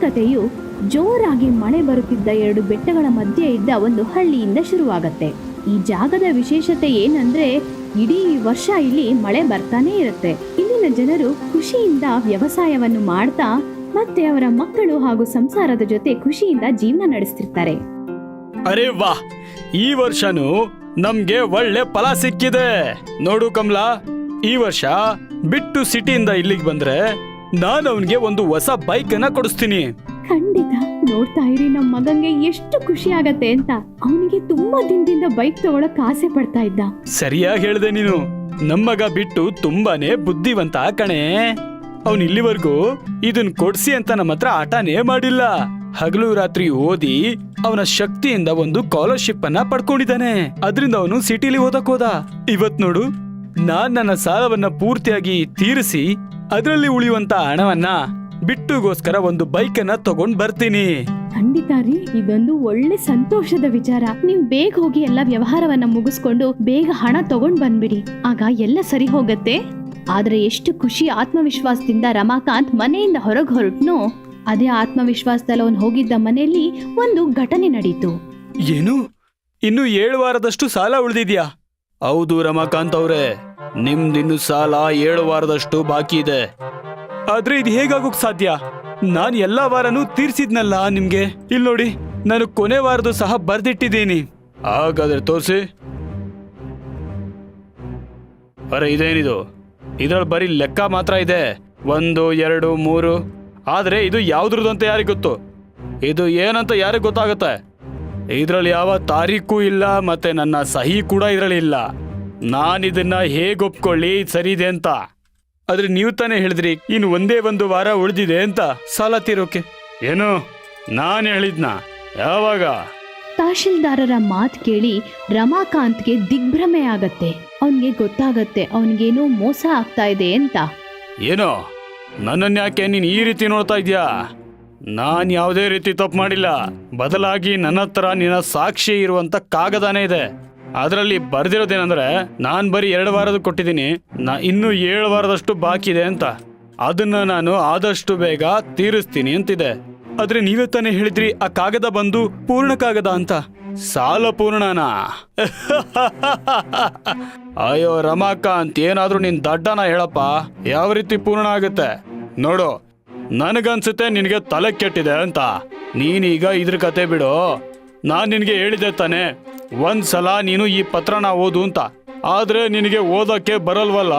ಕಥೆಯು ಜೋರಾಗಿ ಮಳೆ ಬರುತ್ತಿದ್ದ 2 ಬೆಟ್ಟಗಳ ಮಧ್ಯೆ ಇದ್ದ ಒಂದು ಹಳ್ಳಿಯಿಂದ ಶುರುವಾಗತ್ತೆ. ಈ ಜಾಗದ ವಿಶೇಷತೆ ಏನಂದ್ರೆ ಇಡೀ ವರ್ಷ ಇಲ್ಲಿ ಮಳೆ ಬರ್ತಾನೆ ಇರುತ್ತೆ. ಇಲ್ಲಿನ ಜನರು ಖುಷಿಯಿಂದ ವ್ಯವಸಾಯವನ್ನು ಮಾಡ್ತಾ ಮತ್ತೆ ಅವರ ಮಕ್ಕಳು ಹಾಗೂ ಸಂಸಾರದ ಜೊತೆ ಖುಷಿಯಿಂದ ಜೀವನ ನಡೆಸ್ತಿರ್ತಾರೆ. ಅರೆ ವಾಹ್, ಈ ವರ್ಷನೂ ನಮ್ಗೆ ಒಳ್ಳೆ ಫಲ ಸಿಕ್ಕಿದೆ. ನೋಡು ಕಮಲಾ, ಈ ವರ್ಷ ಬಿಟ್ಟು ಸಿಟಿಯಿಂದ ಇಲ್ಲಿಗೆ ಬಂದ್ರೆ ನಾನು ಅವನಿಗೆ ಒಂದು ಹೊಸ ಬೈಕ್ ಅನ್ನ ಕೊಡಿಸ್ತೀನಿ. ಖಂಡಿತ, ನೋಡ್ತಾ ಇರಿ ನಮ್ಮ ಮಗಂಗೆ ಎಷ್ಟು ಖುಷಿ ಆಗತ್ತೆ ಅಂತ. ಅವನಿಗೆ ತುಂಬಾ ದಿನದಿಂದ ಬೈಕ್ ತಗೊಳಕ್ ಆಸೆ ಪಡ್ತಾ ಇದ್ದ. ಸರಿಯಾಗಿ ಹೇಳ್ದೆ ನೀನು. ನಮ್ಮಗ ಬಿಟ್ಟು ತುಂಬಾನೇ ಬುದ್ಧಿವಂತ ಕಣೆ. ಅವನ್ ಇಲ್ಲಿವರೆಗೂ ಇದನ್ ಕೊಡ್ಸಿ ಅಂತ ನಮ್ಮ ಹತ್ರ ಆಟನೇ ಮಾಡಿಲ್ಲ. ಹಗಲು ರಾತ್ರಿ ಓದಿ ಅವನ ಶಕ್ತಿಯಿಂದ ಒಂದು ಸ್ಕಾಲರ್ಶಿಪ್ ಅನ್ನ ಪಡ್ಕೊಂಡಿದ್ದಾನೆ. ಅದರಿಂದ ಅವನು ಸಿಟಿಲಿ ಓದಕ್ ಹೋದ. ಇವತ್ ನೋಡು, ನಾನ್ ನನ್ನ ಸಾಲವನ್ನ ಪೂರ್ತಿಯಾಗಿ ತೀರಿಸಿ ಅದರಲ್ಲಿ ಉಳಿಯುವಂತ ಹಣವನ್ನ ಬಿಟ್ಟುಗೋಸ್ಕರ ಒಂದು ಬೈಕ್ ಅನ್ನ ತಗೊಂಡ್ ಬರ್ತೀನಿ. ಖಂಡಿತ ರೀ, ಇದೊಂದು ಒಳ್ಳೆ ಸಂತೋಷದ ವಿಚಾರ. ನೀವು ಬೇಗ ಹೋಗಿ ಎಲ್ಲ ವ್ಯವಹಾರವನ್ನ ಮುಗಿಸ್ಕೊಂಡು ಬೇಗ ಹಣ ತಗೊಂಡ್ ಬಂದ್ಬಿಡಿ, ಆಗ ಎಲ್ಲ ಸರಿ ಹೋಗತ್ತೆ. ಆದ್ರೆ ಎಷ್ಟು ಖುಷಿ ಆತ್ಮವಿಶ್ವಾಸದಿಂದ ರಮಾಕಾಂತ್ ಮನೆಯಿಂದ ಹೊರಗೆ ಹೊರಟ್ನೋ, ಅದೇ ಆತ್ಮವಿಶ್ವಾಸದಲ್ಲಿ ಅವನು ಹೋಗಿದ್ದ ಮನೆಯಲ್ಲಿ ಒಂದು ಘಟನೆ ನಡೀತು. ಏನು, ಇನ್ನು 7 ವಾರದಷ್ಟು ಸಾಲ ಉಳಿದಿದ್ಯಾ? ಹೌದು ರಮಾಕಾಂತ್ ಅವ್ರೆ, ನಿಮ್ದಿನ್ನು ಸಾಲ 7 ವಾರದಷ್ಟು ಬಾಕಿ ಇದೆ. ಆದ್ರೆ ಇದು ಹೇಗಾಗೋಕ್ ಸಾಧ್ಯ? ನಾನು ಎಲ್ಲಾ ವಾರನೂ ತೀರ್ಸಿದ್ನಲ್ಲ ನಿಮ್ಗೆ. ಇಲ್ಲಿ ನೋಡಿ, ನಾನು ಕೊನೆ ವಾರದ್ದು ಸಹ ಬರ್ದಿಟ್ಟಿದ್ದೀನಿ. ಹಾಗಾದ್ರೆ ತೋರ್ಸಿ. ಅರೆ ಇದೇನಿದು? ಇದ್ರಲ್ಲಿ ಬರೀ ಲೆಕ್ಕ ಮಾತ್ರ ಇದೆ, 1 2 3. ಆದ್ರೆ ಇದು ಯಾವ್ದ್ರದ್ದು ಅಂತ ಯಾರಿಗ್ ಗೊತ್ತು? ಇದು ಏನಂತ ಯಾರಿಗ್ ಗೊತ್ತಾಗತ್ತೆ? ಇದ್ರಲ್ಲಿ ಯಾವ ತಾರೀಖು ಇಲ್ಲ, ಮತ್ತೆ ನನ್ನ ಸಹಿ ಕೂಡ ಇದ್ರಲ್ಲಿ ಇಲ್ಲ. ನಾನಿದನ್ನ ಹೇಗ್ ಒಪ್ಕೊಳ್ಳಿ ಸರಿ ಇದೆ ಅಂತ? ಆದ್ರೆ ನೀವು ತಾನೇ ಹೇಳಿದ್ರಿ ಇನ್ನು ಒಂದೇ 1 ವಾರ ಉಳಿದಿದೆ ಅಂತ ಸಾಲ ತೀರೋಕೆ. ಏನು ನಾನು ಹೇಳಿದ್ನ? ಯಾವಾಗ? ತಹಶೀಲ್ದಾರರ ಮಾತು ಕೇಳಿ ರಮಾಕಾಂತ್ಗೆ ದಿಗ್ಭ್ರಮೆ ಆಗತ್ತೆ. ಅವನ್ಗೆ ಗೊತ್ತಾಗತ್ತೆ ಅವನ್ಗೇನೋ ಮೋಸ ಆಗ್ತಾ ಇದೆ ಅಂತ. ಏನೋ, ನನ್ನನ್ಯಾಕೆ ನೀನ್ ಈ ರೀತಿ ನೋಡ್ತಾ ಇದ್ಯಾ? ನಾನ್ ಯಾವುದೇ ರೀತಿ ತಪ್ಪು ಮಾಡಿಲ್ಲ. ಬದಲಾಗಿ ನನ್ನ ಹತ್ರ ನಿನ್ನ ಸಾಕ್ಷಿ ಇರುವಂತ ಕಾಗದಾನೇ ಇದೆ. ಅದರಲ್ಲಿ ಬರ್ದಿರೋದೇನಂದ್ರೆ ನಾನ್ ಬರೀ 2 ವಾರದ ಕೊಟ್ಟಿದ್ದೀನಿ, ಇನ್ನೂ 7 ವಾರದಷ್ಟು ಬಾಕಿ ಇದೆ ಅಂತ. ಅದನ್ನ ನಾನು ಆದಷ್ಟು ಬೇಗ ತೀರಿಸ್ತೀನಿ ಅಂತಿದೆ. ಆದ್ರೆ ನೀವೇ ತಾನೇ ಹೇಳಿದ್ರಿ ಆ ಕಾಗದ ಬಂದು ಪೂರ್ಣ ಕಾಗದ ಅಂತ. ಸಾಲ ಪೂರ್ಣನಾ? ಅಯ್ಯೋ ರಮಾಕಾಂತ್, ಏನಾದ್ರೂ ನಿನ್ ದಡ್ಡನ ಹೇಳಪ್ಪ. ಯಾವ ರೀತಿ ಪೂರ್ಣ ಆಗುತ್ತೆ? ನೋಡು, ನನಗನ್ಸುತ್ತೆ ನಿನಗೆ ತಲೆ ಕೆಟ್ಟಿದೆ ಅಂತ. ನೀನೀಗ ಇದ್ರ ಕತೆ ಬಿಡು. ನಾನ್ ನಿನಗೆ ಹೇಳಿದೆ ತಾನೆ, ಒಂದ್ಸಲ ನೀನು ಈ ಪತ್ರನ ಓದು ಅಂತ. ಆದ್ರೆ ನಿನಗೆ ಓದಕ್ಕೆ ಬರಲ್ವಲ್ಲ.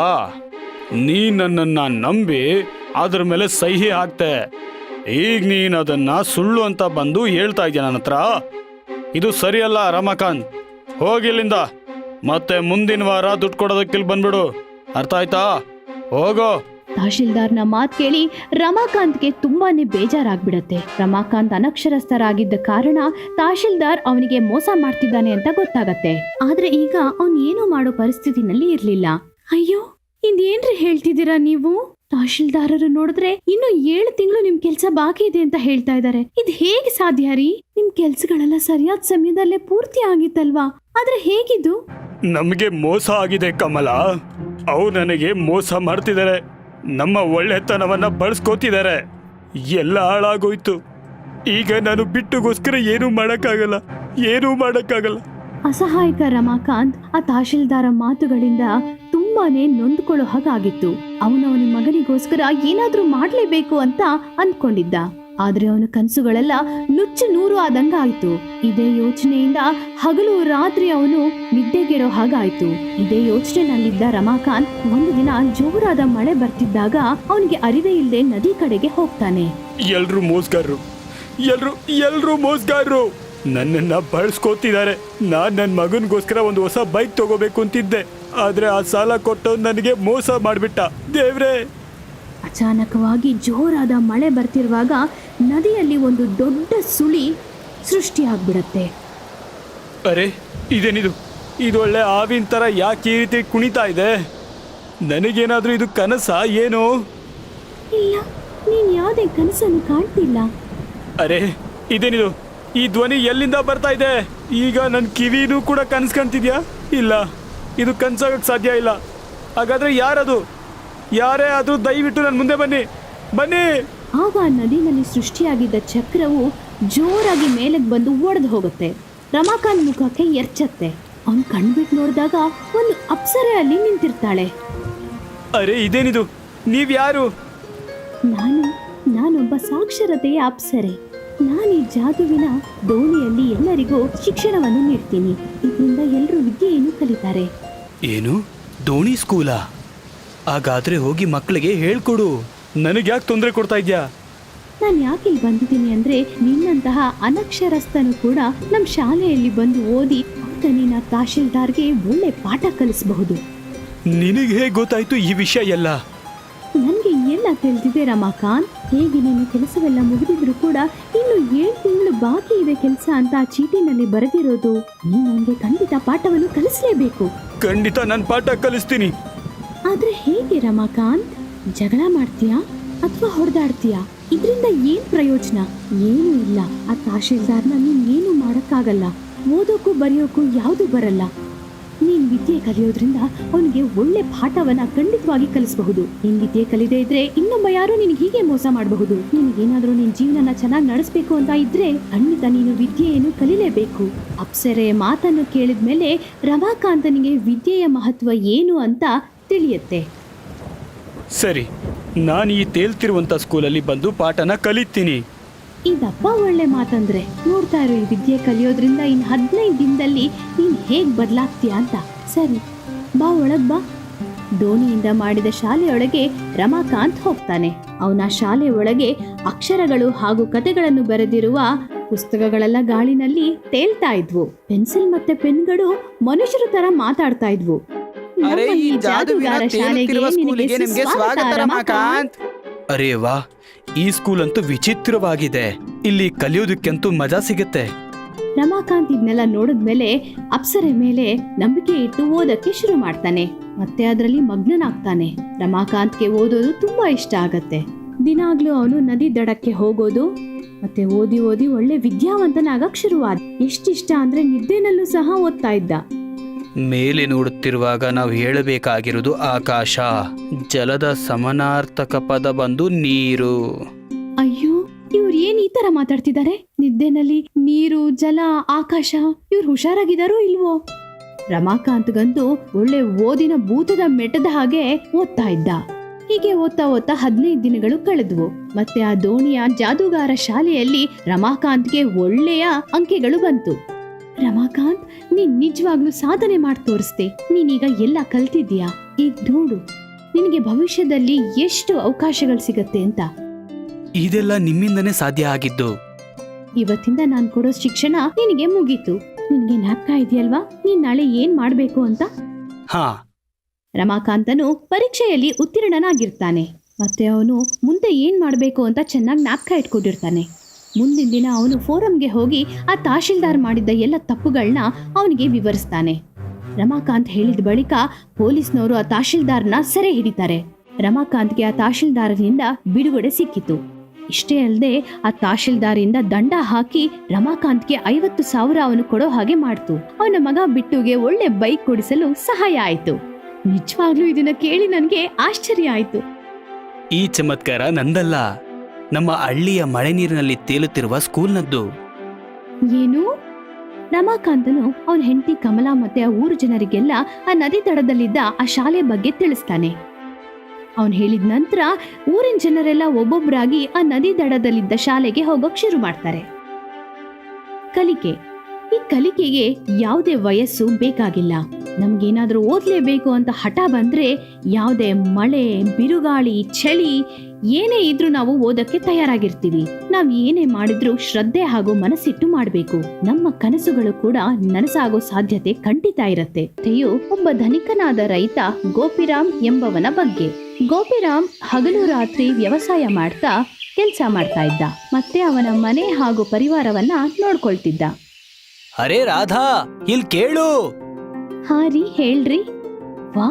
ನೀ ನನ್ನನ್ನ ನಂಬಿ ಅದ್ರ ಮೇಲೆ ಸಹಿ ಹಾಕ್ತೆ. ಈಗ ನೀನ್ ಅದನ್ನ ಸುಳ್ಳು ಅಂತ ಬಂದು ಹೇಳ್ತಾ ಇದೆಯಾ ನನ್ನ ಹತ್ರ? ಇದು ಸರಿಯಲ್ಲ ರಮಾಕಾಂತ್. ಹೋಗಿಲ್ಲಿಂದ. ಮತ್ತೆ ಮುಂದಿನ ವಾರ ದುಡ್ಡು ಕೊಡೋದಕ್ಕಿಲ್ಲಿ ಬಂದ್ಬಿಡು. ಅರ್ಥ ಆಯ್ತಾ? ಹೋಗೋ. ತಹಶೀಲ್ದಾರ್ನ ಮಾತು ಕೇಳಿ ರಮಾಕಾಂತ್ಗೆ ತುಂಬಾನೇ ಬೇಜಾರಾಗ್ಬಿಡತ್ತೆ. ರಮಾಕಾಂತ್ ಅನಕ್ಷರಸ್ಥರಾಗಿದ್ದ ಕಾರಣ ತಹಶೀಲ್ದಾರ್ ಅವನಿಗೆ ಮೋಸ ಮಾಡ್ತಿದ್ದಾನೆ ಅಂತ ಗೊತ್ತಾಗತ್ತೆ. ಆದ್ರೆ ಈಗ ಅವನ್ ಏನೋ ಮಾಡೋ ಪರಿಸ್ಥಿತಿನಲ್ಲಿ ಇರ್ಲಿಲ್ಲ. ಅಯ್ಯೋ, ಇದೇನ್ರಿ ಹೇಳ್ತಿದ್ದೀರಾ ನೀವು? ತಹಶೀಲ್ದಾರರು ನೋಡಿದ್ರೆ ಇನ್ನು 7 ತಿಂಗಳು ನಿಮ್ ಕೆಲ್ಸ ಬಾಕಿ ಇದೆ ಅಂತ ಹೇಳ್ತಾ ಇದ್ದಾರೆ. ಇದು ಹೇಗೆ ಸಾಧ್ಯ ರೀ? ನಿಮ್ ಕೆಲ್ಸಗಳೆಲ್ಲ ಸರಿಯಾದ ಸಮಯದಲ್ಲೇ ಪೂರ್ತಿ ಆಗಿತ್ತಲ್ವಾ? ಆದ್ರೆ ಹೇಗಿದು? ನಮಗೆ ಮೋಸ ಆಗಿದೆ ಕಮಲಾ. ಅವ್ರು ನನಗೆ ಮೋಸ ಮಾಡ್ತಿದ್ದಾರೆ. ನಮ್ಮ ಒಳ್ಳೆತನವನ್ನ ಬಳಸ್ಕೋತಿದ್ದಾರೆ. ಎಲ್ಲ ಹಾಳಾಗೋಯ್ತು. ಈಗ ನಾನು ಬಿಟ್ಟುಗೋಸ್ಕರ ಏನೂ ಮಾಡಕ್ಕಾಗಲ್ಲ. ಅಸಹಾಯಕ ರಮಾಕಾಂತ್ ಆ ತಹಶೀಲ್ದಾರ ಮಾತುಗಳಿಂದ ತುಂಬಾನೇ ನೊಂದ್ಕೊಳ್ಳೋ ಹಾಗಾಗಿತ್ತು. ಅವನ ಮಗನಿಗೋಸ್ಕರ ಏನಾದ್ರೂ ಮಾಡ್ಲೇಬೇಕು ಅಂತ ಅಂದ್ಕೊಂಡಿದ್ದ. ಆದ್ರೆ ಅವನ ಕನಸುಗಳೆಲ್ಲ ನುಚ್ಚು ನೂರು ಆದಂಗ ಆಯ್ತು. ಇದೇ ಯೋಚನೆಯಿಂದ ಹಗಲು ರಾತ್ರಿ ಅವನು ನಿದ್ದೆಗೆಡೋ ಹಾಗಾಯ್ತು. ಇದೇ ಯೋಚನೆನಲ್ಲಿದ್ದ ರಮಾಕಾಂತ್ ಒಂದು ದಿನ ಜೋರಾದ ಮಳೆ ಬರ್ತಿದ್ದಾಗ ಅವನಿಗೆ ಅರಿವೇ ಇಲ್ಲದೆ ನದಿ ಕಡೆಗೆ ಹೋಗ್ತಾನೆ. ಎಲ್ರು ಮೋಸ್ಗಾರರು ನನ್ನನ್ನ ಬಳಸ್ಕೋತಿದ್ದಾರೆ. ನಾನ್ ನನ್ನ ಮಗನ್ಗೋಸ್ಕರ ಒಂದು ಹೊಸ ಬೈಕ್ ತಗೋಬೇಕು ಅಂತಿದ್ದೆ. ಆದ್ರೆ ಆ ಸಾಲ ಕೊಟ್ಟು ನನಗೆ ಮೋಸ ಮಾಡ್ಬಿಟ್ಟ. ದೇವ್ರೇ! ಅಚಾನಕವಾಗಿ ಜೋರಾದ ಮಳೆ ಬರ್ತಿರುವಾಗ ನದಿಯಲ್ಲಿ ಒಂದು ದೊಡ್ಡ ಸುಳಿ ಸೃಷ್ಟಿಯಾಗ್ಬಿಡತ್ತೆ. ಅರೆ ಇದೇನಿದು? ಇದು ಒಳ್ಳೆ ಆವಿನ ತರ ಯಾಕೆ ಈ ರೀತಿ ಕುಣಿತಾ ಇದೆ? ನನಗೇನಾದ್ರೂ ಇದು ಕನಸಾ ಏನೋ? ಇಲ್ಲ, ನೀನ್ ಯಾವುದೇ ಕನಸನ್ನು ಕಾಣ್ತಿಲ್ಲ. ಅರೆ ಇದೇನಿದು? ಈ ಧ್ವನಿ ಎಲ್ಲಿಂದ ಬರ್ತಾ ಇದೆ? ಈಗ ನನ್ನ ಕಿವಿನೂ ಕೂಡ ಕನಸು ಕಾಣ್ತಿದ್ಯಾ? ಇಲ್ಲ, ಇದು ಕನಸಾಗಕ್ಕೆ ಸಾಧ್ಯ ಇಲ್ಲ. ಹಾಗಾದ್ರೆ ಯಾರದು? ಯಾರೇ ಆದ್ರೂ ದಯವಿಟ್ಟು ನನ್ನ ಮುಂದೆ ಬನ್ನಿ. ಆಗ ಆ ನದಿನಲ್ಲಿ ಸೃಷ್ಟಿಯಾಗಿದ್ದ ಚಕ್ರವು ಜೋರಾಗಿ ಮೇಲಕ್ಕೆ ಬಂದು ಒಡೆದು ಹೋಗುತ್ತೆ. ರಮಾಕಾಂತ್ ಮುಖಕ್ಕೆ ಎರ್ಚತ್ತೆ. ಅವನು ಕಣ್ಬಿಟ್ಟು ನೋಡಿದಾಗ ಒಂದು ಅಪ್ಸರೆ ಅಲ್ಲಿ ನಿಂತಿರ್ತಾಳೆ. ಅರೆ ಇದೇನಿದು, ನೀವ್ಯಾರು? ನಾನೊಬ್ಬ ಸಾಕ್ಷರತೆಯ ಅಪ್ಸರೆ. ನಾನು ಈ ಜಾದುವಿನ ದೋಣಿಯಲ್ಲಿ ಎಲ್ಲರಿಗೂ ಶಿಕ್ಷಣವನ್ನು ನೀಡ್ತೀನಿ. ಇದರಿಂದ ಎಲ್ಲರೂ ವಿದ್ಯೆಯನ್ನು ಕಲಿತಾರೆ. ಏನು, ದೋಣಿ ಸ್ಕೂಲಾ? ಹಾಗಾದ್ರೆ ಹೋಗಿ ಮಕ್ಕಳಿಗೆ ಹೇಳ್ಕೊಡು. ನನಗೆ ಯಾಕೆ ತೊಂದರೆ ಕೊಡ್ತಾ ಇದ್ಯಾ? ನಾನು ಯಾಕೆ ಇಲ್ಲಿ ಬಂದಿದ್ದೀನಿ ಅಂದ್ರೆ, ನಿನ್ನಂತಹ ಅನಕ್ಷರಸ್ಥನು ಕೂಡ ನಮ್ಮ ಶಾಲೆಯಲ್ಲಿ ಬಂದು ಓದಿ ಆಗ ನೀನು ತಹಶೀಲ್ದಾರ್ಗೆ ಒಳ್ಳೆ ಪಾಠ ಕಲಿಸಬಹುದು. ನಿನಗೆ ಹೇಗೆ ಗೊತ್ತಾಯ್ತು ಈ ವಿಷಯ ಎಲ್ಲ? ನನಗೆ ಎಲ್ಲ ತಿಳಿದಿದೆ ರಮಾಕಾಂತ್. ಹೇಗೆ ನೀನು ಕೆಲಸವೆಲ್ಲ ಮುಗಿದಿದ್ರು ಕೂಡ ಇನ್ನು 7 ತಿಂಗಳು ಬಾಕಿ ಇದೆ ಕೆಲಸ ಅಂತ ಆ ಚೀಟಿನಲ್ಲಿ ಬರೆದಿರೋದು. ನೀನು ನನಗೆ ಖಂಡಿತ ಪಾಠವನ್ನು ಕಲಿಸಲೇಬೇಕು. ಖಂಡಿತ ನಾನು ಪಾಠ ಕಲಿಸ್ತೀನಿ. ಆದ್ರೆ ಹೇಗೆ ರಮಾಕಾಂತ್? ಜಗಳ ಮಾಡ್ತೀಯಾ ಅಥವಾ ಹೊಡೆದಾಡ್ತೀಯಾ? ಇದರಿಂದ ಏನ್ ಪ್ರಯೋಜನ? ಏನೂ ಇಲ್ಲ. ಆ ತಹಶೀಲ್ದಾರ್ನ ನೀನ್ ಏನು ಮಾಡಕ್ಕಾಗಲ್ಲ. ಓದೋಕ್ಕೂ ಬರೆಯೋಕ್ಕೂ ಯಾವುದು ಬರಲ್ಲ. ನೀನ್ ವಿದ್ಯೆ ಕಲಿಯೋದ್ರಿಂದ ಅವನಿಗೆ ಒಳ್ಳೆ ಪಾಠವನ್ನ ಖಂಡಿತವಾಗಿ ಕಲಿಸಬಹುದು. ನೀನ್ ವಿದ್ಯೆ ಕಲಿದೇ ಇದ್ರೆ ಇನ್ನೊಬ್ಬ ಯಾರು ನಿನಗೆ ಹೀಗೆ ಮೋಸ ಮಾಡಬಹುದು. ನಿನಗೇನಾದ್ರೂ ನಿನ್ ಜೀವನನ ಚೆನ್ನಾಗಿ ನಡೆಸಬೇಕು ಅಂತ ಇದ್ರೆ ಖಂಡಿತ ನೀನು ವಿದ್ಯೆಯನ್ನು ಕಲಿಲೇಬೇಕು. ಅಪ್ಸರೆ ಮಾತನ್ನು ಕೇಳಿದ್ಮೇಲೆ ರಮಾಕಾಂತನಿಗೆ ವಿದ್ಯೆಯ ಮಹತ್ವ ಏನು ಅಂತ ತಿಳಿಯುತ್ತೆ. ಸರಿ, ನಾನು ಈ ತೇಲ್ತಿರುವಂತ ಸ್ಕೂಲಲ್ಲಿ ಬಂದು ಪಾಠನ ಕಲಿತೀನಿ. ಇದಪ್ಪ ಒಳ್ಳೆ ಮಾತಂದ್ರೆ. ನೋಡ್ತಾ ಇರೋ, ಈ ವಿದ್ಯೆ ಕಲಿಯೋದ್ರಿಂದ ಇನ್ನು 15 ದಿನದಲ್ಲಿ ನೀನ್ ಹೇಗ್ ಬದಲಾಗ್ತೀಯ ಅಂತ. ಸರಿ, ಬಾ ಒಳಗ್ ಬಾ. ದೋಣಿಯಿಂದ ಮಾಡಿದ ಶಾಲೆಯೊಳಗೆ ರಮಾಕಾಂತ್ ಹೋಗ್ತಾನೆ. ಅವನ ಶಾಲೆ ಒಳಗೆ ಅಕ್ಷರಗಳು ಹಾಗೂ ಕಥೆಗಳನ್ನು ಬರೆದಿರುವ ಪುಸ್ತಕಗಳೆಲ್ಲ ಗಾಳಿನಲ್ಲಿ ತೇಲ್ತಾ ಇದ್ವು. ಪೆನ್ಸಿಲ್ ಮತ್ತೆ ಪೆನ್ಗಳು ಮನುಷ್ಯರ ತರ ಮಾತಾಡ್ತಾ ಇದ್ವು. ಅರೇ ವಾ, ಈ ಸ್ಕೂಲ್ ಅಂತೂ ವಿಚಿತ್ರವಾಗಿದೆ. ಇಲ್ಲಿ ಕಲಿಯೋದಕ್ಕಂತೂ ಮಜಾ ಸಿಗುತ್ತೆ. ರಮಾಕಾಂತ್ ಇದನ್ನೆಲ್ಲ ನೋಡಿದ್ಮೇಲೆ ಅಪ್ಸರೆ ಮೇಲೆ ನಂಬಿಕೆ ಇಟ್ಟು ಓದಕ್ಕೆ ಶುರು ಮಾಡ್ತಾನೆ. ಮತ್ತೆ ಅದರಲ್ಲಿ ಮಗ್ನನಾಗ್ತಾನೆ. ರಮಾಕಾಂತ್ಗೆ ಓದೋದು ತುಂಬಾ ಇಷ್ಟ ಆಗತ್ತೆ. ದಿನಾಗ್ಲೂ ಅವನು ನದಿ ದಡಕ್ಕೆ ಹೋಗೋದು ಮತ್ತೆ ಓದಿ ಓದಿ ಒಳ್ಳೆ ವಿದ್ಯಾವಂತನಾಗಕ್ ಶುರುವಾದ. ಎಷ್ಟಿಷ್ಟ ಅಂದ್ರೆ ನಿದ್ದೆನಲ್ಲೂ ಸಹ ಓದ್ತಾ ಇದ್ದ. ಮೇಲೆ ನೋಡುತ್ತಿರುವಾಗ ನಾವು ಹೇಳಬೇಕಾಗಿರೋದು ಆಕಾಶ. ಜಲದ ಸಮಾನಾರ್ಥಕ ಪದ ಬಂದು ನೀರು. ಅಯ್ಯೋ, ಇವ್ರು ಏನ್ ಈ ತರ ಮಾತಾಡ್ತಿದ್ದಾರೆ? ನಿದ್ದೆನಲ್ಲಿ ನೀರು, ಜಲ, ಆಕಾಶ, ಇವ್ರು ಹುಷಾರಾಗಿದಾರೋ ಇಲ್ವೋ? ರಮಾಕಾಂತ್ಗಂತೂ ಒಳ್ಳೆ ಓದಿನ ಭೂತದ ಮೆಟ್ಟದ ಹಾಗೆ ಓದ್ತಾ ಇದ್ದ. ಹೀಗೆ ಓದ್ತಾ ಓದ್ತಾ 15 ದಿನಗಳು ಕಳೆದ್ವು. ಮತ್ತೆ ಆ ದೋಣಿಯ ಜಾದೂಗಾರ ಶಾಲೆಯಲ್ಲಿ ರಮಾಕಾಂತ್ಗೆ ಒಳ್ಳೆಯ ಅಂಕೆಗಳು ಬಂತು. ರಮಾಕಾಂತ್, ನೀನ್ ನಿಜವಾಗ್ಲೂ ಸಾಧನೆ ಮಾಡಿ ತೋರಿಸ್ದೆ. ನೀನೀಗ ಎಲ್ಲ ಕಲ್ತಿದ್ದೀಯಾ. ಈಗ ನೋಡು, ನಿನಗೆ ಭವಿಷ್ಯದಲ್ಲಿ ಎಷ್ಟು ಅವಕಾಶಗಳು ಸಿಗತ್ತೆ ಅಂತ. ಇದೆಲ್ಲ ನಿಮ್ಮಿಂದನೇ ಸಾಧ್ಯ ಆಗಿದ್ದು. ಇವತ್ತಿಂದ ನಾನ್ ಕೊಡೋ ಶಿಕ್ಷಣ ನಿನಗೆ ಮುಗೀತು. ನಿನಗೆ ಜ್ಞಾಪಕ ಇದೆಯಲ್ವಾ ನೀನ್ ನಾಳೆ ಏನ್ ಮಾಡ್ಬೇಕು ಅಂತ? ಹಾ. ರಮಾಕಾಂತನು ಪರೀಕ್ಷೆಯಲ್ಲಿ ಉತ್ತೀರ್ಣನಾಗಿರ್ತಾನೆ. ಮತ್ತೆ ಅವನು ಮುಂದೆ ಏನ್ ಮಾಡ್ಬೇಕು ಅಂತ ಚೆನ್ನಾಗಿ ಜ್ಞಾಪಕ ಇಟ್ಕೊಂಡಿರ್ತಾನೆ. ಮುಂದಿನ ದಿನ ಅವನು ಫೋರಂಗೆ ಹೋಗಿ ಆ ತಹಶೀಲ್ದಾರ್ ಮಾಡಿದ್ದ ಎಲ್ಲ ತಪ್ಪುಗಳನ್ನ ಅವನಿಗೆ ವಿವರಿಸ್ತಾನೆ. ರಮಾಕಾಂತ್ ಹೇಳಿದ ಬಳಿಕ ಪೊಲೀಸ್ನವರು ಆ ತಹಶೀಲ್ದಾರ್ನ ಸೆರೆ ಹಿಡಿತಾರೆ. ರಮಾಕಾಂತ್ಗೆ ಆ ತಹಶೀಲ್ದಾರನಿಂದ ಬಿಡುಗಡೆ ಸಿಕ್ಕಿತು. ಇಷ್ಟೇ ಅಲ್ಲದೆ ಆ ತಹಶೀಲ್ದಾರಿಂದ ದಂಡ ಹಾಕಿ ರಮಾಕಾಂತ್ಗೆ 50,000 ಅವನು ಕೊಡೋ ಹಾಗೆ ಮಾಡ್ತು. ಅವನ ಮಗ ಬಿಟ್ಟುಗೆ ಒಳ್ಳೆ ಬೈಕ್ ಕೊಡಿಸಲು ಸಹಾಯ ಆಯ್ತು. ನಿಜವಾಗ್ಲೂ ಇದನ್ನ ಕೇಳಿ ನನಗೆ ಆಶ್ಚರ್ಯ ಆಯ್ತು. ಈ ಚಮತ್ಕಾರ ನಂದಲ್ಲ, ನಮ್ಮ ಹಳ್ಳಿಯ ಮಳೆ ನೀರಿನಲ್ಲಿ ತೇಲುತ್ತಿರುವ ಸ್ಕೂಲ್ನದ್ದು. ಏನು? ರಮಾಕಾಂತನು ಅವನ ಹೆಂಡತಿ ಕಮಲಾ ಮತ್ತೆ ಆ ಊರು ಜನರಿಗೆಲ್ಲ ಆ ನದಿ ದಡದಲ್ಲಿದ್ದ ಆ ಶಾಲೆ ಬಗ್ಗೆ ತಿಳಿಸ್ತಾನೆ. ಅವನು ಹೇಳಿದ ನಂತರ ಊರಿನ ಜನರೆಲ್ಲ ಒಬ್ಬೊಬ್ಬರಾಗಿ ಆ ನದಿ ದಡದಲ್ಲಿದ್ದ ಶಾಲೆಗೆ ಹೋಗೋಕ್ ಶುರು ಮಾಡ್ತಾರೆ. ಕಲಿಕೆ. ಈ ಕಲಿಕೆಗೆ ಯಾವುದೇ ವಯಸ್ಸು ಬೇಕಾಗಿಲ್ಲ. ನಮ್ಗೇನಾದ್ರೂ ಓದ್ಲೇಬೇಕು ಅಂತ ಹಠ ಬಂದ್ರೆ ಯಾವುದೇ ಮಳೆ, ಬಿರುಗಾಳಿ, ಚಳಿ ಏನೇ ಇದ್ರೂ ನಾವು ಓದಕ್ಕೆ ತಯಾರಾಗಿರ್ತೀವಿ. ನಾವ್ ಏನೇ ಮಾಡಿದ್ರೂ ಶ್ರದ್ಧೆ ಹಾಗೂ ಮನಸ್ಸಿಟ್ಟು ಮಾಡ್ಬೇಕು. ನಮ್ಮ ಕನಸುಗಳು ಕೂಡ ನನಸಾಗೋ ಸಾಧ್ಯತೆ ಖಂಡಿತ ಇರತ್ತೆ. ಕಥೆಯು ಒಬ್ಬ ಧನಿಕನಾದ ರೈತ ಗೋಪಿರಾಮ್ ಎಂಬವನ ಬಗ್ಗೆ. ಗೋಪಿರಾಮ್ ಹಗಲು ರಾತ್ರಿ ವ್ಯವಸಾಯ ಮಾಡ್ತಾ ಕೆಲ್ಸ ಮಾಡ್ತಾ ಇದ್ದ. ಮತ್ತೆ ಅವನ ಮನೆ ಹಾಗೂ ಪರಿವಾರವನ್ನ ನೋಡ್ಕೊಳ್ತಿದ್ದ. ಅರೇ ರಾಧಾ, ಇಲ್ಲಿ ಕೇಳು. ಹಾ ರೀ, ಹೇಳ್ರಿ. ವಾ,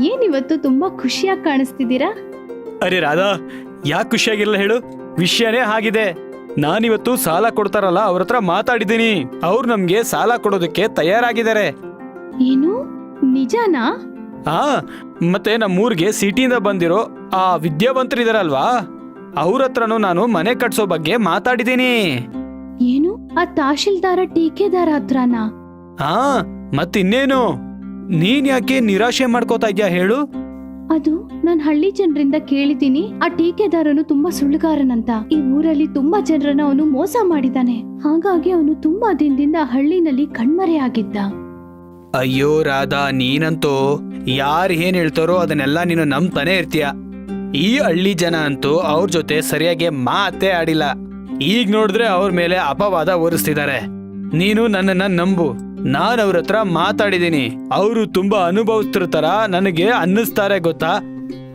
ಏನಿವತ್ತು ತುಂಬಾ ಖುಷಿಯಾಗಿ ಕಾಣಿಸ್ತಿದ್ದೀರಾ? ಅರೆ ರಾಧಾ, ಯಾಕೆ ಖುಷಿಯಾಗಿಲ್ಲ ಹೇಳು? ವಿಷಯನೇ ಆಗಿದೆ. ನಾನಿವತ್ತು ಸಾಲ ಕೊಡ್ತಾರಲ್ಲ ಅವ್ರ ಹತ್ರ ಮಾತಾಡಿದ್ದೀನಿ. ಅವ್ರು ನಮ್ಗೆ ಸಾಲ ಕೊಡೋದಕ್ಕೆ ತಯಾರಾಗಿದ್ದಾರೆ. ಏನು, ನಿಜಾನಾ? ಹಾ, ಮತ್ತೆ ನಮ್ಮೂರ್ಗೆ ಸಿಟಿಯಿಂದ ಬಂದಿರೋ ಆ ವಿದ್ಯಾವಂತರಿದಾರಲ್ವಾ, ಅವ್ರ ಹತ್ರನೂ ನಾನು ಮನೆ ಕಟ್ಸೋ ಬಗ್ಗೆ ಮಾತಾಡಿದ್ದೀನಿ. ಏನು ಆ ತಹಶೀಲ್ದಾರ ಟೀಕೆದಾರ ಹತ್ರನಾ? ಹಾ, ಮತ್ತಿನ್ನೇನು? ನೀನ್ ಯಾಕೆ ನಿರಾಶೆ ಮಾಡ್ಕೋತಾ ಇದ್ಯಾ ಹೇಳು? ಅದು ನಾನ್ ಹಳ್ಳಿ ಜನರಿಂದ ಕೇಳಿದ್ದೀನಿ, ಆ ಟೀಕೆದಾರನು ತುಂಬಾ ಸುಳ್ಳುಗಾರನಂತ. ಈ ಊರಲ್ಲಿ ತುಂಬಾ ಜನರನ್ನ ಅವನು ಮೋಸ ಮಾಡಿದಾನೆ. ಹಾಗಾಗಿ ಅವನು ತುಂಬಾ ದಿನದಿಂದ ಹಳ್ಳಿನಲ್ಲಿ ಕಣ್ಮರೆಯಾಗಿದ್ದ. ಅಯ್ಯೋ ರಾಧಾ, ನೀನಂತೂ ಯಾರು ಏನ್ ಹೇಳ್ತಾರೋ ಅದನ್ನೆಲ್ಲ ನೀನು ನಂಬ್ತಾನೆ ಇರ್ತೀಯ. ಈ ಹಳ್ಳಿ ಜನ ಅಂತೂ ಅವ್ರ ಜೊತೆ ಸರಿಯಾಗಿ ಮಾತೇ ಆಡಿಲ್ಲ. ಈಗ ನೋಡಿದ್ರೆ ಅವ್ರ ಮೇಲೆ ಅಪವಾದ ಹೊರಿಸ್ತಿದ್ದಾರೆ. ನೀನು ನನ್ನನ್ನ ನಂಬು, ನಾನ್ ಅವ್ರ ಹತ್ರ ಮಾತಾಡಿದೀನಿ. ಅವರು ತುಂಬಾ ಅನುಭವಿಸ್ತಿರೋ ತರ ನನಗೆ ಅನ್ನಿಸ್ತಾರೆ, ಗೊತ್ತಾ?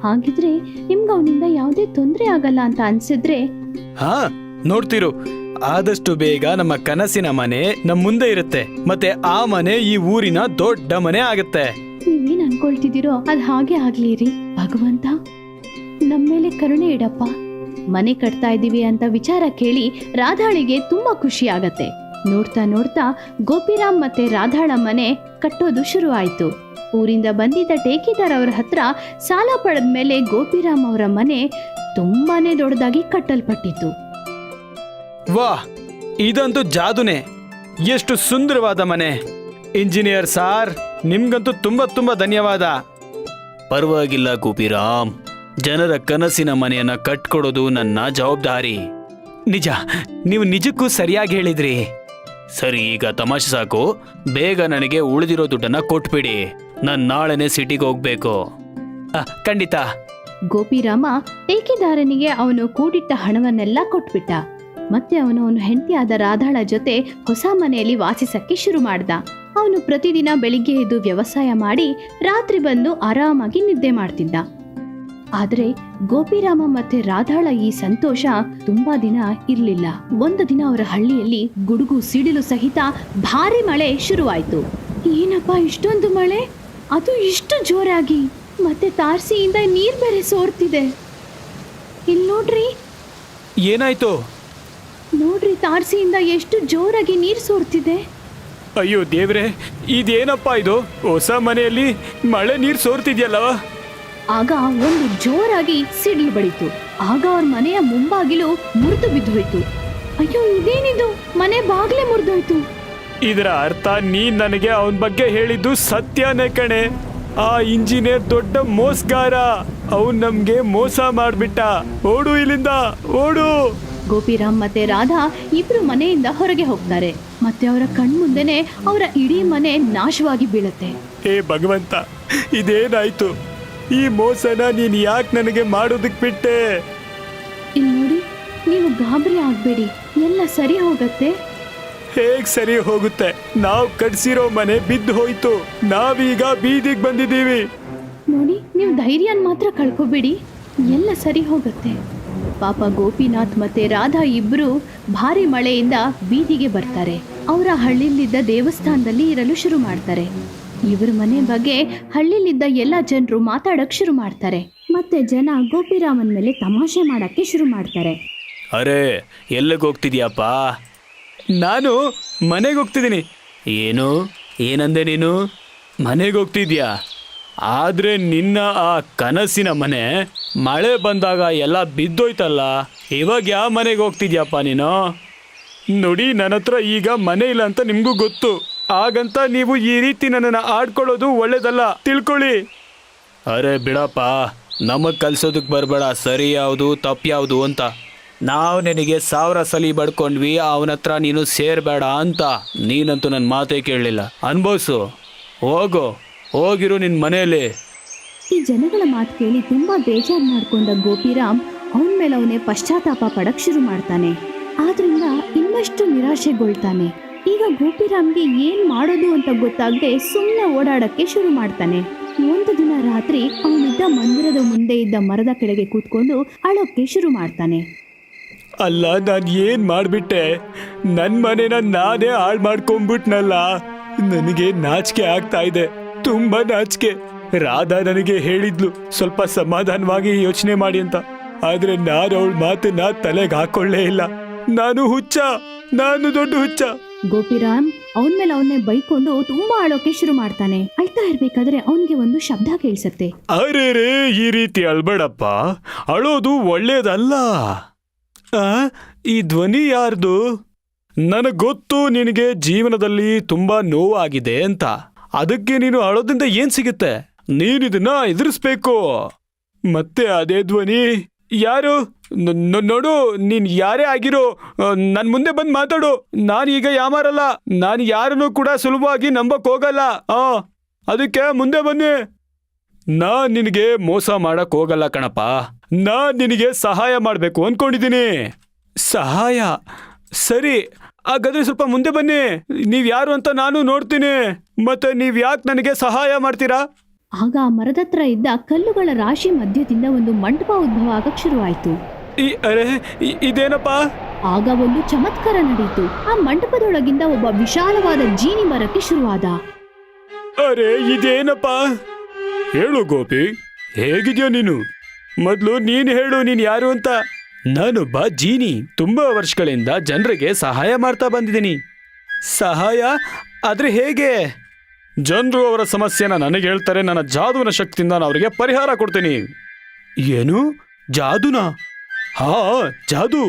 ಹಾಗಿದ್ರೆ ನಿಮ್ಗೆ ಅವನಿಂದ ಯಾವುದೇ ತೊಂದ್ರೆ ಆಗಲ್ಲ ಅಂತ ಅನ್ಸಿದ್ರೆ? ಹಾ, ನೋಡ್ತಿರು, ಆದಷ್ಟು ಬೇಗ ನಮ್ಮ ಕನಸಿನ ಮನೆ ನಮ್ ಮುಂದೆ ಇರುತ್ತೆ. ಮತ್ತೆ ಆ ಮನೆ ಈ ಊರಿನ ದೊಡ್ಡ ಮನೆ ಆಗುತ್ತೆ. ನೀವೇನ್ ಅನ್ಕೊಳ್ತಿದ್ದೀರೋ ಅದ್ ಹಾಗೆ ಆಗ್ಲಿರಿ. ಭಗವಂತ ನಮ್ಮೇಲೆ ಕರುಣೆ ಇಡಪ್ಪ. ಮನೆ ಕಟ್ತಾ ಇದೀವಿ ಅಂತ ವಿಚಾರ ಕೇಳಿ ರಾಧಾಳಿಗೆ ತುಂಬಾ ಖುಷಿ ಆಗತ್ತೆ. ನೋಡ್ತಾ ನೋಡ್ತಾ ಗೋಪಿರಾಮ್ ಮತ್ತೆ ರಾಧಾಳ ಮನೆ ಕಟ್ಟೋದು ಶುರು ಆಯ್ತು. ಊರಿಂದ ಬಂದಿದ್ದ ಟೇಕಿದಾರ್ ಅವರ ಹತ್ರ ಸಾಲ ಪಡೆದ ಮೇಲೆ ಗೋಪಿರಾಮ್ ಅವರ ಮನೆ ತುಂಬಾನೇ ದೊಡ್ಡದಾಗಿ ಕಟ್ಟಲ್ಪಟ್ಟಿತ್ತು. ವಾಹ್, ಇದಂತೂ ಜಾದುನೇ! ಎಷ್ಟು ಸುಂದರವಾದ ಮನೆ! ಇಂಜಿನಿಯರ್ ಸಾರ್, ನಿಮ್ಗಂತೂ ತುಂಬಾ ತುಂಬಾ ಧನ್ಯವಾದ. ಪರವಾಗಿಲ್ಲ ಗೋಪಿರಾಮ್, ಜನರ ಕನಸಿನ ಮನೆಯನ್ನ ಕಟ್ಕೊಡೋದು ನನ್ನ ಜವಾಬ್ದಾರಿ. ನಿಜ, ನೀವು ನಿಜಕ್ಕೂ ಸರಿಯಾಗಿ ಹೇಳಿದ್ರಿ. ಸರಿ, ಈಗ ತಮಾಷೆ ಸಾಕು. ಬೇಗ ನನಗೆ ಉಳಿದಿರೋ ದುಡ್ಡನ್ನ ಕೊಟ್ಬಿಡಿ. ನಾನು ನಾಳೆನೆ ಸಿಟಿಗೆ ಹೋಗ್ಬೇಕು. ಖಂಡಿತ. ಗೋಪಿರಾಮ ಟೇಕಿದಾರನಿಗೆ ಅವನು ಕೂಡಿಟ್ಟ ಹಣವನ್ನೆಲ್ಲ ಕೊಟ್ಬಿಟ್ಟ. ಮತ್ತೆ ಅವನು ಹೆಂಡತಿಯಾದ ರಾಧಾಳ ಜೊತೆ ಹೊಸ ಮನೆಯಲ್ಲಿ ವಾಸಿಸಕ್ಕೆ ಶುರು ಮಾಡ್ದ. ಅವನು ಪ್ರತಿದಿನ ಬೆಳಿಗ್ಗೆ ಎದ್ದು ವ್ಯವಸಾಯ ಮಾಡಿ ರಾತ್ರಿ ಬಂದು ಆರಾಮಾಗಿ ನಿದ್ದೆ ಮಾಡ್ತಿದ್ದ. ಆದ್ರೆ ಗೋಪಿರಾಮ ಮತ್ತೆ ರಾಧಾಳ ಈ ಸಂತೋಷ ತುಂಬಾ ದಿನ ಇರ್ಲಿಲ್ಲ. ಒಂದು ದಿನ ಅವರ ಹಳ್ಳಿಯಲ್ಲಿ ಗುಡುಗು ಸಿಡಿಲು ಸಹಿತ ಭಾರಿ ಮಳೆ ಶುರುವಾಯ್ತು. ಏನಪ್ಪಾ ಇಷ್ಟೊಂದು ಮಳೆ, ಅದು ಇಷ್ಟು ಜೋರಾಗಿ, ಮತ್ತೆ ತಾರಸಿಯಿಂದ ನೀರ್ ಬೇರೆ ಸೋರ್ತಿದೆ. ಇಲ್ಲಿ ನೋಡ್ರಿ. ಏನಾಯ್ತು? ನೋಡ್ರಿ, ತಾರಸಿಯಿಂದ ಎಷ್ಟು ಜೋರಾಗಿ ನೀರ್ ಸೋರ್ತಿದೆ. ಅಯ್ಯೋ ದೇವ್ರೆ, ಇದೇನಪ್ಪ ಇದು? ಹೊಸ ಮನೆಯಲ್ಲಿ ಮಳೆ ನೀರು ಸೋರ್ತಿದ್ಯಲ್ಲ. ಆಗ ಒಂದು ಜೋರಾಗಿ ಸಿಡಿಲು ಬಡಿತು. ಆಗ ಅವ್ರ ಮನೆಯ ಮುಂಬಾಗಿಲು ಮುರಿದು ಬಿದ್ದು ಹೋಯ್ತು. ಅಯ್ಯೋ, ಇದೇನಿದು? ಮನೆ ಬಾಗ್ಲೇ ಮುರಿದೋಯ್ತು. ಇದರ ಅರ್ಥ ನೀನ್ ನನಗೆ ಅವನ ಬಗ್ಗೆ ಹೇಳಿದ್ದು ಸತ್ಯನೇ ಕಣೆ. ಆ ಇಂಜಿನಿಯರ್ ದೊಡ್ಡ ಮೋಸಗಾರ. ಅವನ್ ನಮ್ಗೆ ಮೋಸ ಮಾಡ್ಬಿಟ್ಟ. ಓಡು ಇಲ್ಲಿಂದ, ಓಡು. ಗೋಪಿರಾಮ್ ಮತ್ತೆ ರಾಧಾ ಇಬ್ರು ಮನೆಯಿಂದ ಹೊರಗೆ ಹೋಗ್ತಾರೆ. ಮತ್ತೆ ಅವರ ಕಣ್ಮುಂದೆನೆ ಅವರ ಇಡೀ ಮನೆ ನಾಶವಾಗಿ ಬೀಳುತ್ತೆ. ಹೇ ಭಗವಂತ, ಇದೇನಾಯ್ತು? ಈ ಮೋಸನ ನೀನ್ ಯಾಕೆ ನನಗೆ ಮಾಡೋದಕ್ ಬಿಟ್ಟೆ? ಇಲ್ಲಿ ನೋಡಿ, ನೀವು ಗಾಬರಿ ಆಗ್ಬೇಡಿ, ಎಲ್ಲ ಸರಿ ಹೋಗತ್ತೆ. ಹೇಗ್ ಸರಿ ಹೋಗುತ್ತೆ? ನಾವ್ ಕಟ್ಸಿರೋ ಮನೆ ಬಿದ್ದು ಹೋಯ್ತು. ನಾವೀಗ ಬೀದಿಗೆ ಬಂದಿದ್ದೀವಿ. ನೋಡಿ, ನೀವು ಧೈರ್ಯನ್ ಮಾತ್ರ ಕಳ್ಕೊಬೇಡಿ, ಎಲ್ಲ ಸರಿ ಹೋಗತ್ತೆ. ಪಾಪ ಗೋಪಿನಾಥ್ ಮತ್ತೆ ರಾಧಾ ಇಬ್ರು ಭಾರಿ ಮಳೆಯಿಂದ ಬೀದಿಗೆ ಬರ್ತಾರೆ. ಅವರ ಹಳ್ಳಿಲಿದ್ದ ದೇವಸ್ಥಾನದಲ್ಲಿ ಇರಲು ಶುರು ಮಾಡ್ತಾರೆ. ಇವ್ರ ಮನೆ ಬಗ್ಗೆ ಹಳ್ಳಿಲಿದ್ದ ಎಲ್ಲ ಜನರು ಮಾತಾಡಕ್ ಶುರು ಮಾಡ್ತಾರೆ. ಮತ್ತೆ ಜನ ಗೋಪಿರಾಮನ್ ಮೇಲೆ ತಮಾಷೆ ಮಾಡಕ್ಕೆ ಶುರು ಮಾಡ್ತಾರೆ. ಅರೆ, ಎಲ್ಲಿಗೆ ಹೋಗ್ತಿದ್ಯಪ್ಪ? ನಾನು ಮನೆಗೆ ಹೋಗ್ತಿದ್ದೀನಿ. ಏನು? ಏನಂದೆ ನೀನು? ಮನೆಗೆ ಹೋಗ್ತಿದ್ಯಾ? ಆದ್ರೆ ನಿನ್ನ ಆ ಕನಸಿನ ಮನೆ ಮಳೆ ಬಂದಾಗ ಎಲ್ಲ ಬಿದ್ದೋಯ್ತಲ್ಲ. ಇವಾಗ ಯಾವ ಮನೆಗೆ ಹೋಗ್ತಿದ್ಯಪ್ಪ ನೀನು? ನೋಡಿ, ನನ್ನ ಹತ್ರ ಈಗ ಮನೆ ಇಲ್ಲ ಅಂತ ನಿಮಗೂ ಗೊತ್ತು. ಹಾಗಂತ ನೀವು ಈ ರೀತಿ ನನ್ನನ್ನು ಆಡ್ಕೊಳ್ಳೋದು ಒಳ್ಳೇದಲ್ಲ, ತಿಳ್ಕೊಳ್ಳಿ. ಅರೆ ಬಿಡಪ್ಪ, ನಮಗೆ ಕಲ್ಸೋದಕ್ಕೆ ಬರಬೇಡ ಸರಿ ಯಾವುದು ತಪ್ಪು ಯಾವುದು ಅಂತ. ನಾವು ನಿನಗೆ 1000 ಸಲ ಬಡ್ಕೊಂಡ್ವಿ, ಅವನ ಹತ್ರ ನೀನು ಸೇರಬೇಡ ಅಂತ. ನೀನಂತೂ ನನ್ನ ಮಾತೇ ಕೇಳಲಿಲ್ಲ. ಅನ್ಭವಿಸು, ಹೋಗು, ಹೋಗಿರು ನಿನ್ನ ಮನೆಯಲ್ಲಿ. ಈ ಜನಗಳ ಮಾತು ಕೇಳಿ ತುಂಬಾ ಬೇಜಾರು ಮಾಡ್ಕೊಂಡ ಗೋಪಿರಾಮ್ ಅವನ ಮೇಲೆ ಅವನೇ ಪಶ್ಚಾತ್ತಾಪ ಪಡಕ್ ಶುರು ಮಾಡ್ತಾನೆ. ಆದ್ರಿಂದ ಇನ್ನಷ್ಟು ನಿರಾಶೆಗೊಳ್ತಾನೆ. ಈಗ ಗೋಪಿರಾಮ್ಗೆ ಏನ್ ಮಾಡೋದು ಅಂತ ಗೊತ್ತಾಗದೆ ಸುಮ್ಮನೆ ಓಡಾಡಕ್ಕೆ ಶುರು ಮಾಡ್ತಾನೆ. ಒಂದು ದಿನ ರಾತ್ರಿ ಅವನಿದ್ದ ಮಂದಿರದ ಮುಂದೆ ಇದ್ದ ಮರದ ಕೆಳಗೆ ಕೂತ್ಕೊಂಡು ಅಳೋಕ್ಕೆ ಶುರು ಮಾಡ್ತಾನೆ. ಅಲ್ಲ, ನಾನು ಏನು ಮಾಡಿಬಿಟ್ಟೆ? ನನ್ನ ಮನೆನ ನಾನೇ ಹಾಳು ಮಾಡ್ಕೊಂಡ್ಬಿಟ್ನಲ್ಲ. ನನಗೆ ನಾಚಿಕೆ ಆಗ್ತಾ ಇದೆ, ತುಂಬ ನಾಚಿಕೆ. ರಾಧಾ ನನಗೆ ಹೇಳಿದ್ಲು ಸ್ವಲ್ಪ ಸಮಾಧಾನವಾಗಿ ಯೋಚನೆ ಮಾಡಿ ಅಂತ. ಆದ್ರೆ ನಾನು ಅವಳ ಮಾತನ್ನ ತಲೆಗೆ ಹಾಕೊಳ್ಳೇ ಇಲ್ಲ. ನಾನು ಹುಚ್ಚ, ನಾನು ದೊಡ್ಡ ಹುಚ್ಚ. ಗೋಪಿರಾಮ್ ಅವನ ಮೇಲೆ ಅವನ್ನೇ ಬೈಕೊಂಡು ತುಂಬಾ ಅಳೋಕೆ ಶುರು ಮಾಡ್ತಾನೆ. ಅಳ್ತಾ ಇರ್ಬೇಕಾದ್ರೆ ಅವನಿಗೆ ಒಂದು ಶಬ್ದ ಕೇಳಿಸತ್ತೆ. ಅರೆ ರೇ, ಈ ರೀತಿ ಅಳ್ಬೇಡಪ್ಪ, ಅಳೋದು ಒಳ್ಳೇದಲ್ಲ. ಈ ಧ್ವನಿ ಯಾರ್ದು? ನನಗ್ ಗೊತ್ತು ನಿನಗೆ ಜೀವನದಲ್ಲಿ ತುಂಬಾ ನೋವಾಗಿದೆ ಅಂತ. ಅದಕ್ಕೆ ನೀನು ಅಳೋದ್ರಿಂದ ಏನ್ ಸಿಗುತ್ತೆ? ನೀನಿದನ್ನ ಎದುರಿಸ್ಬೇಕು. ಮತ್ತೆ ಅದೇ ಧ್ವನಿ ಯಾರು? ನೋಡು, ನೀನ್ ಯಾರೇ ಆಗಿರೋ ನನ್ ಮುಂದೆ ಬಂದು ಮಾತಾಡು. ನಾನೀಗ ಯಾಮಾರಲ್ಲ. ನಾನು ಯಾರನ್ನೂ ಕೂಡ ಸುಲಭವಾಗಿ ನಂಬಕ್ ಹೋಗಲ್ಲ. ಅದಕ್ಕೆ ಮುಂದೆ ಬನ್ನಿ. ನಾನ್ ನಿನಗೆ ಮೋಸ ಮಾಡಕ್ ಹೋಗಲ್ಲ ಕಣಪ್ಪ. ನಾನ್ ನಿನಗೆ ಸಹಾಯ ಮಾಡ್ಬೇಕು ಅನ್ಕೊಂಡಿದ್ದೀನಿ. ಸಹಾಯ? ಸರಿ, ಹಾಗಾದ್ರೆ ಸ್ವಲ್ಪ ಮುಂದೆ ಬನ್ನಿ. ನೀವ್ ಯಾರು ಅಂತ ನಾನು ನೋಡ್ತೀನಿ. ಮತ್ತೆ ನೀವ್ ಯಾಕೆ ನನಗೆ ಸಹಾಯ ಮಾಡ್ತೀರಾ? ಆಗ ಆ ಮರದತ್ರ ಇದ್ದ ಕಲ್ಲುಗಳ ರಾಶಿ ಮಧ್ಯದಿಂದ ಒಂದು ಮಂಟಪ ಉದ್ಭವ ಆಗಕ್ ಶುರುವಾಯ್ತು. ಇದೇನಪ್ಪ? ಆಗ ಒಂದು ಚಮತ್ಕಾರ ನಡೆಯಿತು. ಆ ಮಂಟಪದೊಳಗಿಂದ ಒಬ್ಬ ವಿಶಾಲವಾದ ಜೀನಿ ಬರಕ್ಕೆ ಶುರುವಾದ. ಅರೆ, ಇದೇನಪ್ಪ? ಹೇಳು ಗೋಪಿ, ಹೇಗಿದ್ಯೋ ನೀನು? ಮೊದ್ಲು ನೀನು ಹೇಳು, ನೀನ್ ಯಾರು ಅಂತ. ನಾನೊಬ್ಬ ಜೀನಿ. ತುಂಬಾ ವರ್ಷಗಳಿಂದ ಜನರಿಗೆ ಸಹಾಯ ಮಾಡ್ತಾ ಬಂದಿದ್ದೀನಿ. ಸಹಾಯ? ಆದ್ರೆ ಹೇಗೆ? ಜನರು ಅವರ ಸಮಸ್ಯೆನ ನನಗೆ ಹೇಳ್ತಾರೆ. ನನ್ನ ಜಾದುವಿನ ಶಕ್ತಿಯಿಂದ ನಾನು ಅವರಿಗೆ ಪರಿಹಾರ ಕೊಡ್ತೀನಿ. ಏನು? ಜಾದುನಾ? ಹಾ, ಜಾದು.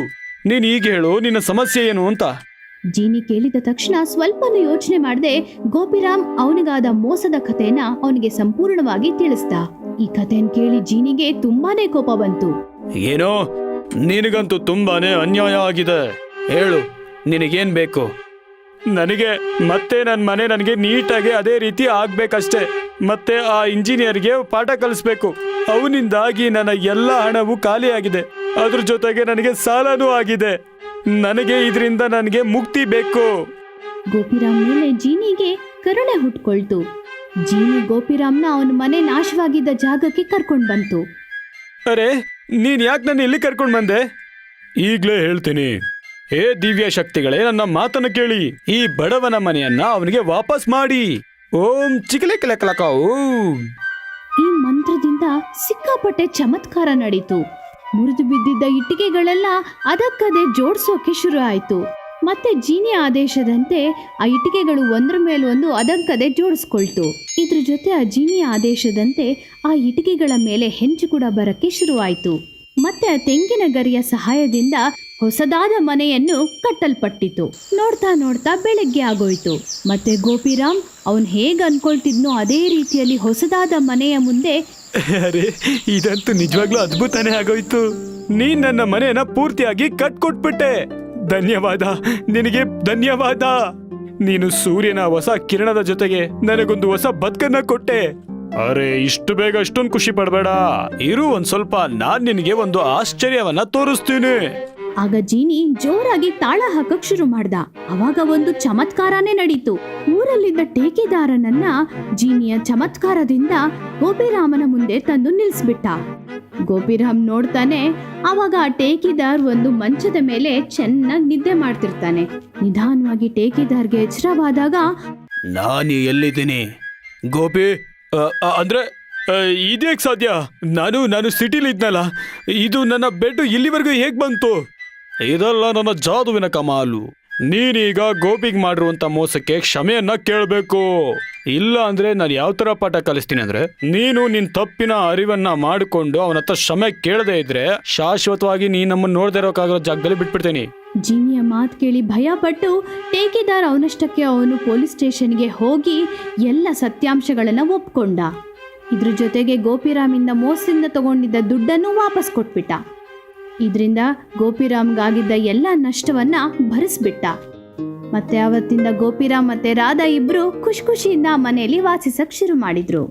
ನೀನ್ ಈಗ ಹೇಳು, ನಿನ್ನ ಸಮಸ್ಯೆ ಏನು ಅಂತ. ಜೀನಿ ಕೇಳಿದ ತಕ್ಷಣ ಸ್ವಲ್ಪನೂ ಯೋಚನೆ ಮಾಡದೆ ಗೋಪಿರಾಮ್ ಅವನಿಗಾದ ಮೋಸದ ಕಥೆನ ಅವನಿಗೆ ಸಂಪೂರ್ಣವಾಗಿ ತಿಳಿಸ್ದ. ಈ ಕಥೆಯನ್ನು ಕೇಳಿ ಜೀನಿಗೆ ತುಂಬಾನೇ ಕೋಪ ಬಂತು. ಏನೋ, ನಿನಗಂತೂ ತುಂಬಾನೇ ಅನ್ಯಾಯ ಆಗಿದೆ. ಹೇಳು, ನಿನಗೇನ್ ಬೇಕು? ನನಗೆ ಮತ್ತೆ ನನ್ನ ಮನೆ ನನಗೆ ನೀಟಾಗಿ ಅದೇ ರೀತಿ ಆಗ್ಬೇಕಷ್ಟೇ. ಮತ್ತೆ ಆ ಇಂಜಿನಿಯರ್ಗೆ ಪಾಠ ಕಲಿಸ್ಬೇಕು. ಅವನಿಂದಾಗಿ ನನ್ನ ಎಲ್ಲ ಹಣವು ಖಾಲಿಯಾಗಿದೆ. ಅದ್ರ ಜೊತೆಗೆ ನನಗೆ ಸಾಲನೂ ಆಗಿದೆ. ನನಗೆ ಇದರಿಂದ ನನಗೆ ಮುಕ್ತಿ ಬೇಕು. ಗೋಪಿರಾಮ್ ಮೇಲೆ ಜೀನಿಗೆ ಕರುಣೆ ಹುಟ್ಕೊಳ್ತು. ಜೀನಿ ಗೋಪಿರಾಮ್ನ ಅವನ ಮನೆ ನಾಶವಾಗಿದ್ದ ಜಾಗಕ್ಕೆ ಕರ್ಕೊಂಡ್ ಬಂತು. ಅರೆ, ನೀನ್ ಯಾಕೆ ನನ್ನ ಇಲ್ಲಿ ಕರ್ಕೊಂಡ್ ಬಂದೆ? ಈಗ್ಲೇ ಹೇಳ್ತೀನಿ. ಹೇ ದಿವ್ಯ ಶಕ್ತಿಗಳೇ, ನನ್ನ ಮಾತನ್ನು ಕೇಳಿ. ಈ ಬಡವನ ಮನೆಯನ್ನ ಅವನಿಗೆ ವಾಪಸ್ ಮಾಡಿ. ಓಂ ಚಿಕಲೆ ಕಲಕಲಕ ಓಂ. ಈ ಮಂತ್ರದಿಂದ ಸಿಕ್ಕಾಪಟ್ಟೆ ಚಮತ್ಕಾರ ನಡೀತು. ಮುರಿದು ಬಿದ್ದಿದ್ದ ಇಟ್ಟಿಗೆಗಳೆಲ್ಲ ಅದಕ್ಕದೇ ಜೋಡಿಸೋಕೆ ಶುರು ಆಯ್ತು. ಮತ್ತೆ ಜೀನಿ ಆದೇಶದಂತೆ ಆ ಇಟ್ಟಿಗೆಗಳು ಒಂದ್ರ ಮೇಲೊಂದು ಅದಕ್ಕದೇ ಜೋಡಿಸ್ಕೊಳ್ತು. ಇದ್ರ ಜೊತೆ ಆ ಜೀನಿಯ ಆದೇಶದಂತೆ ಆ ಇಟ್ಟಿಗೆಗಳ ಮೇಲೆ ಹೆಂಚು ಕೂಡ ಬರಕ್ಕೆ ಶುರುವಾಯಿತು. ಮತ್ತೆ ಆ ತೆಂಗಿನ ಗರಿಯ ಸಹಾಯದಿಂದ ಹೊಸದಾದ ಮನೆಯನ್ನು ಕಟ್ಟಲ್ಪಟ್ಟಿತು. ನೋಡ್ತಾ ನೋಡ್ತಾ ಬೆಳಗ್ಗೆ ಆಗೋಯ್ತು. ಮತ್ತೆ ಗೋಪಿರಾಮ್ ಅವನ್ ಹೇಗ್ ಅನ್ಕೊಳ್ತಿದ್ನೋ ಅದೇ ರೀತಿಯಲ್ಲಿ ಹೊಸದಾದ ಮನೆಯ ಮುಂದೆ. ಅರೆ, ಇದಂತೂ ನಿಜವಾಗ್ಲೂ ಅದ್ಭುತನೇ ಆಗೋಯ್ತು. ನೀನ್ ನನ್ನ ಮನೆಯನ್ನ ಪೂರ್ತಿಯಾಗಿ ಕಟ್ಕೊಟ್ಬಿಟ್ಟೆ. ಧನ್ಯವಾದ, ನಿನಗೆ ಧನ್ಯವಾದ. ನೀನು ಸೂರ್ಯನ ಹೊಸ ಕಿರಣದ ಜೊತೆಗೆ ನನಗೊಂದು ಹೊಸ ಬದುಕನ್ನ ಕೊಟ್ಟೆ. ಅರೆ, ಇಷ್ಟು ಬೇಗ ಅಷ್ಟೊಂದು ಖುಷಿ ಪಡಬೇಡ. ಇರು ಒಂದ್ ಸ್ವಲ್ಪ, ನಾನ್ ನಿನಗೆ ಒಂದು ಆಶ್ಚರ್ಯವನ್ನ ತೋರಿಸ್ತೀನಿ. ಆಗ ಜೀನಿ ಜೋರಾಗಿ ತಾಳ ಹಾಕಕ್ ಶುರು ಮಾಡ್ದ. ಅವಾಗ ಒಂದು ಚಮತ್ಕಾರನೇ ನಡೀತು. ಊರಲ್ಲಿದ್ದ ಟೇಕೆದಾರನನ್ನ ಜೀನಿಯ ಚಮತ್ಕಾರದಿಂದ ಗೋಪಿರಾಮನ ಮುಂದೆ ತಂದು ನಿಲ್ಸ್ಬಿಟ್ಟ. ಗೋಪಿರಾಮ್ ನೋಡ್ತಾನೆ. ಅವಾಗ ಆ ಟೇಕಿದಾರ್ ಒಂದು ಮಂಚದ ಮೇಲೆ ಚೆನ್ನಾಗಿ ನಿದ್ದೆ ಮಾಡ್ತಿರ್ತಾನೆ. ನಿಧಾನವಾಗಿ ಟೇಕಿದಾರ್ಗೆ ಎಚ್ಚರವಾದಾಗ, ನಾನು ಎಲ್ಲಿದ್ದೀನಿ ಗೋಪಿ? ಅಂದ್ರೆ ಇದೇಗ್ ಸಾಧ್ಯ? ನಾನು ಸಿಟಿಲಿ ಇದ್ನಲ್ಲ. ಇದು ನನ್ನ ಬೆಡ್ ಇಲ್ಲಿವರೆಗೂ ಹೇಗ್ ಬಂತು? ಇದೆಲ್ಲ ನನ್ನ ಜಾದುವಿನ ಕಮಾಲು. ನೀನೀಗ ಗೋಪಿಗ್ ಮಾಡಿರುವಂತ ಮೋಸಕ್ಕೆ ಕ್ಷಮೆಯನ್ನ ಕೇಳಬೇಕು. ಇಲ್ಲ ಅಂದ್ರೆ ನಾನು ಯಾವ ತರ ಪಾಠ ಕಲಿಸ್ತೀನಿ ಅಂದ್ರೆ, ನೀನು ನಿನ್ ತಪ್ಪಿನ ಅರಿವನ್ನ ಮಾಡಿಕೊಂಡು ಅವನ ಹತ್ರ ಕ್ಷಮೆ ಕೇಳದೆ ಇದ್ರೆ ಶಾಶ್ವತವಾಗಿ ನೀ ನಮ್ಮನ್ನ ನೋಡ್ದೇ ಇರೋಕ್ಕಾಗಿರೋ ಜಾಗದಲ್ಲಿ ಬಿಟ್ಬಿಡ್ತೀನಿ. ಜೀನಿಯ ಮಾತು ಕೇಳಿ ಭಯ ಪಟ್ಟು ಟೇಕೆದಾರ್ ಅವನಷ್ಟಕ್ಕೆ ಅವನು ಪೊಲೀಸ್ ಸ್ಟೇಷನ್ಗೆ ಹೋಗಿ ಎಲ್ಲ ಸತ್ಯಾಂಶಗಳನ್ನ ಒಪ್ಕೊಂಡ. ಇದ್ರ ಜೊತೆಗೆ ಗೋಪಿರಾಮಿಂದ ಮೋಸದಿಂದ ತಗೊಂಡಿದ್ದ ದುಡ್ಡನ್ನು ವಾಪಸ್ ಕೊಟ್ಬಿಟ್ಟ. ಇದರಿಂದ ಗೋಪಿರಾಮ್ಗಾಗಿದ್ದ ಎಲ್ಲ ನಷ್ಟವನ್ನ ಭರಿಸ್ಬಿಟ್ಟ. ಮತ್ತೆ ಅವತ್ತಿಂದ ಗೋಪಿರಾಮ್ ಮತ್ತೆ ರಾಧಾ ಇಬ್ರು ಖುಷಿಯಿಂದ ಮನೆಯಲ್ಲಿ ವಾಸಿಸಕ್ ಶುರು ಮಾಡಿದ್ರು.